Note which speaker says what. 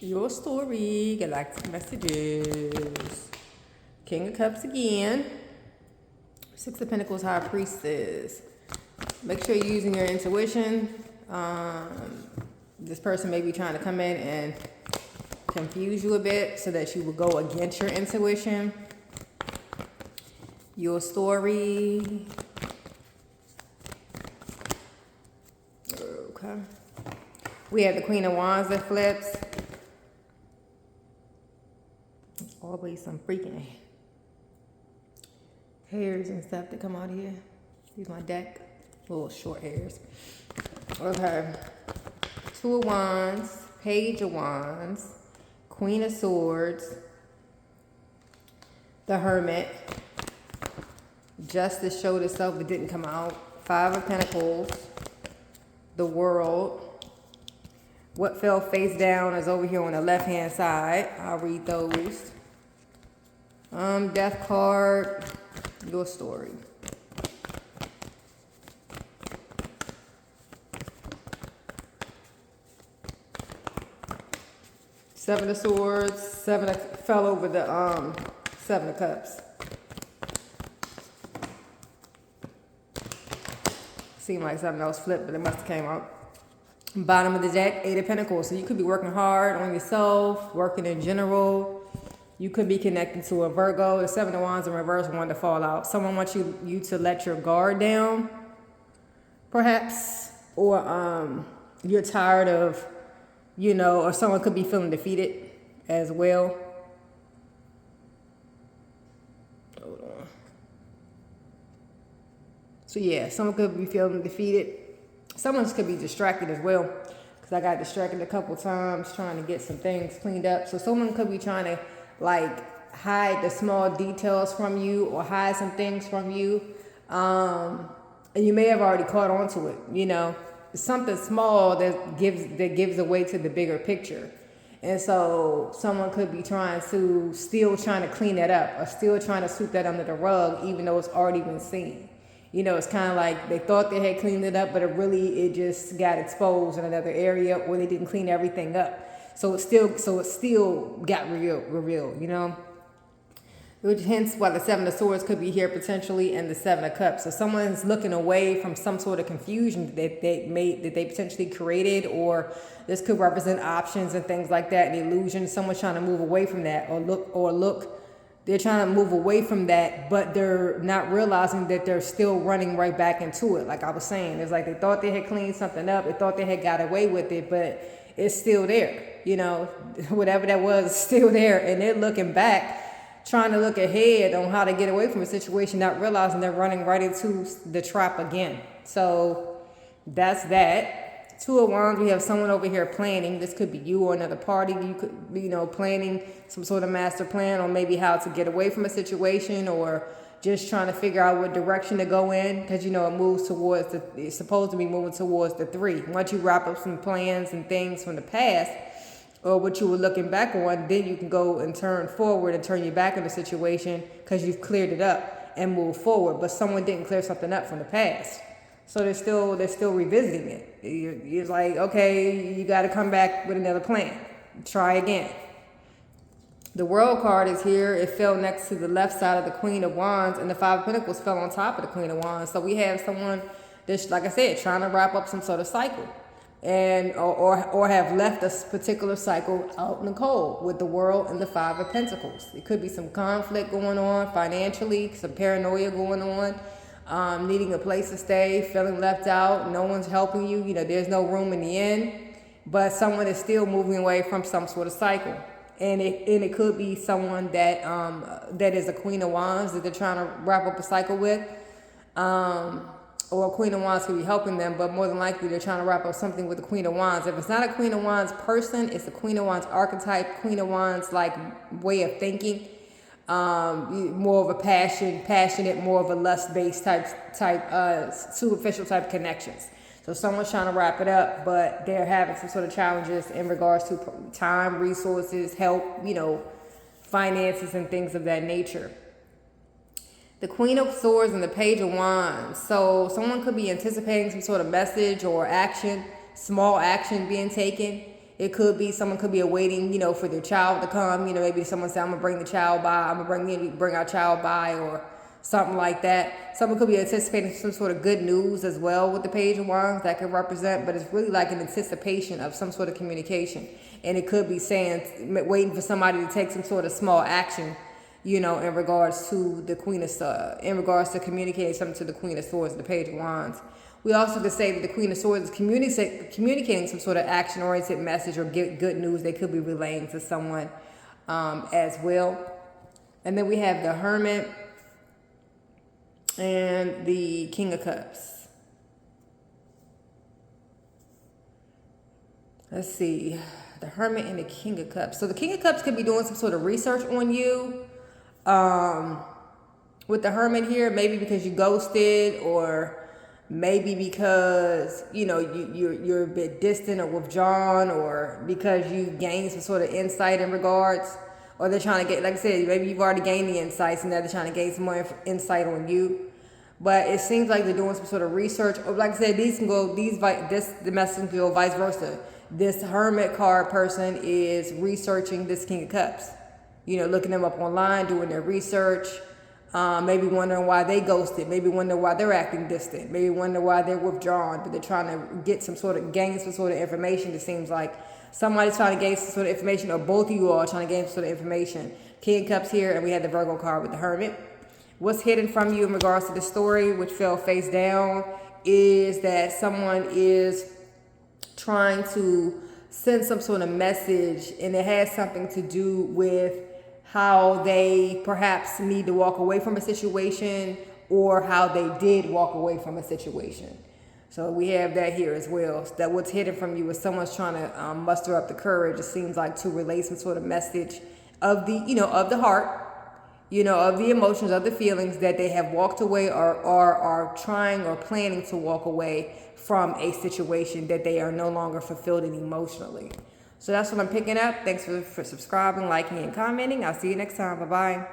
Speaker 1: Your story, galactic messages. King of Cups again. Six of Pentacles, High Priestess. Make sure you're using your intuition. This person may be trying to come in and confuse you a bit so that you will go against your intuition. Your story. Okay. We have the Queen of Wands that flips. Always some freaking hairs and stuff that come out of here. Use my deck. Little short hairs. Okay. Two of Wands, Page of Wands, Queen of Swords, the Hermit. Justice showed itself but didn't come out. Five of Pentacles, the World. What fell face down is over here on the left hand side. I'll read those. Death card, your story. Seven of Swords, fell over the Seven of Cups. Seemed like something else flipped, but it must have came out. Bottom of the deck, Eight of Pentacles. So you could be working hard on yourself, working in general. You could be connected to a Virgo. The Seven of Wands in reverse wanted to fall out. Someone wants you to let your guard down, perhaps. Or you're tired of, or someone could be feeling defeated as well. Hold on. So yeah, someone could be feeling defeated. Someone could be distracted as well. Because I got distracted a couple times trying to get some things cleaned up. So someone could be trying to hide the small details from you or hide some things from you. And you may have already caught on to it, something small that gives away to the bigger picture. And so someone could be still trying to clean that up or still trying to sweep that under the rug, even though it's already been seen. It's kind of like they thought they had cleaned it up, but it just got exposed in another area, or they didn't clean everything up. So it still got revealed, Which hence why the Seven of Swords could be here potentially, and the Seven of Cups. So someone's looking away from some sort of confusion that they potentially created, or this could represent options and things like that, an illusion. Someone's trying to move away from that, they're trying to move away from that, but they're not realizing that they're still running right back into it. Like I was saying, it's like they thought they had cleaned something up, they thought they had got away with it, but it's still there. Whatever that was is still there, and they're looking back, trying to look ahead on how to get away from a situation, not realizing they're running right into the trap again. So that's that. Two of Wands, we have someone over here planning. This could be you or another party. You could be, planning some sort of master plan on maybe how to get away from a situation, or just trying to figure out what direction to go in, because it's supposed to be moving towards the three. Once you wrap up some plans and things from the past, or what you were looking back on, then you can go and turn forward and turn your back on the situation because you've cleared it up and move forward. But someone didn't clear something up from the past, so they're still revisiting it. You're like, okay, you got to come back with another plan. Try again. The World card is here. It fell next to the left side of the Queen of Wands, and the Five of Pentacles fell on top of the Queen of Wands. So we have someone that's, like I said, trying to wrap up some sort of cycle, and or have left a particular cycle out in the cold with the World and the Five of Pentacles. It could be some conflict going on financially, some paranoia going on, needing a place to stay, feeling left out, no one's helping you. There's no room in the inn, but someone is still moving away from some sort of cycle. And it could be someone that is a Queen of Wands that they're trying to wrap up a cycle with. Or a Queen of Wands could be helping them, but more than likely they're trying to wrap up something with the Queen of Wands. If it's not a Queen of Wands person, it's a Queen of Wands archetype, Queen of Wands way of thinking. More of a passionate, more of a lust-based type superficial type connections. So someone's trying to wrap it up, but they're having some sort of challenges in regards to time, resources, help, finances, and things of that nature. The Queen of Swords and the Page of Wands. So someone could be anticipating some sort of message or action, small action being taken. It could be someone could be awaiting, for their child to come. Maybe someone said, I'm gonna bring the child by. I'm gonna bring our child by, or something like that. Someone could be anticipating some sort of good news as well with the Page of Wands that could represent, but it's really like an anticipation of some sort of communication. And it could be saying, waiting for somebody to take some sort of small action, in regards to the in regards to communicating something to the Queen of Swords, the Page of Wands. We also could say that the Queen of Swords is communicating some sort of action-oriented message or good news they could be relaying to someone as well. And then we have the Hermit and the King of Cups. Let's see. The Hermit and the King of Cups. So the King of Cups could be doing some sort of research on you. With the Hermit here, maybe because you ghosted, or maybe because you're a bit distant or withdrawn, or because you gained some sort of insight in regards, or they're trying to get, like I said, maybe you've already gained the insights and now they're trying to gain some more insight on you. But it seems like they're doing some sort of research. Or like I said, the message can go vice versa. This Hermit card person is researching this King of Cups. Looking them up online, doing their research, maybe wondering why they ghosted, maybe wondering why they're acting distant, maybe wondering why they're withdrawn, but they're trying to gain some sort of information. It seems like somebody's trying to gain some sort of information, or both of you all are trying to gain some sort of information. King of Cups here, and we had the Virgo card with the Hermit. What's hidden from you in regards to the story, which fell face down, is that someone is trying to send some sort of message, and it has something to do with how they perhaps need to walk away from a situation, or how they did walk away from a situation. So we have that here as well. That what's hidden from you is someone's trying to muster up the courage, it seems like, to relay some sort of message of the, of the heart, of the emotions, of the feelings, that they have walked away, or are trying or planning to walk away from a situation that they are no longer fulfilled in emotionally. So that's what I'm picking up. Thanks for subscribing, liking, and commenting. I'll see you next time. Bye-bye.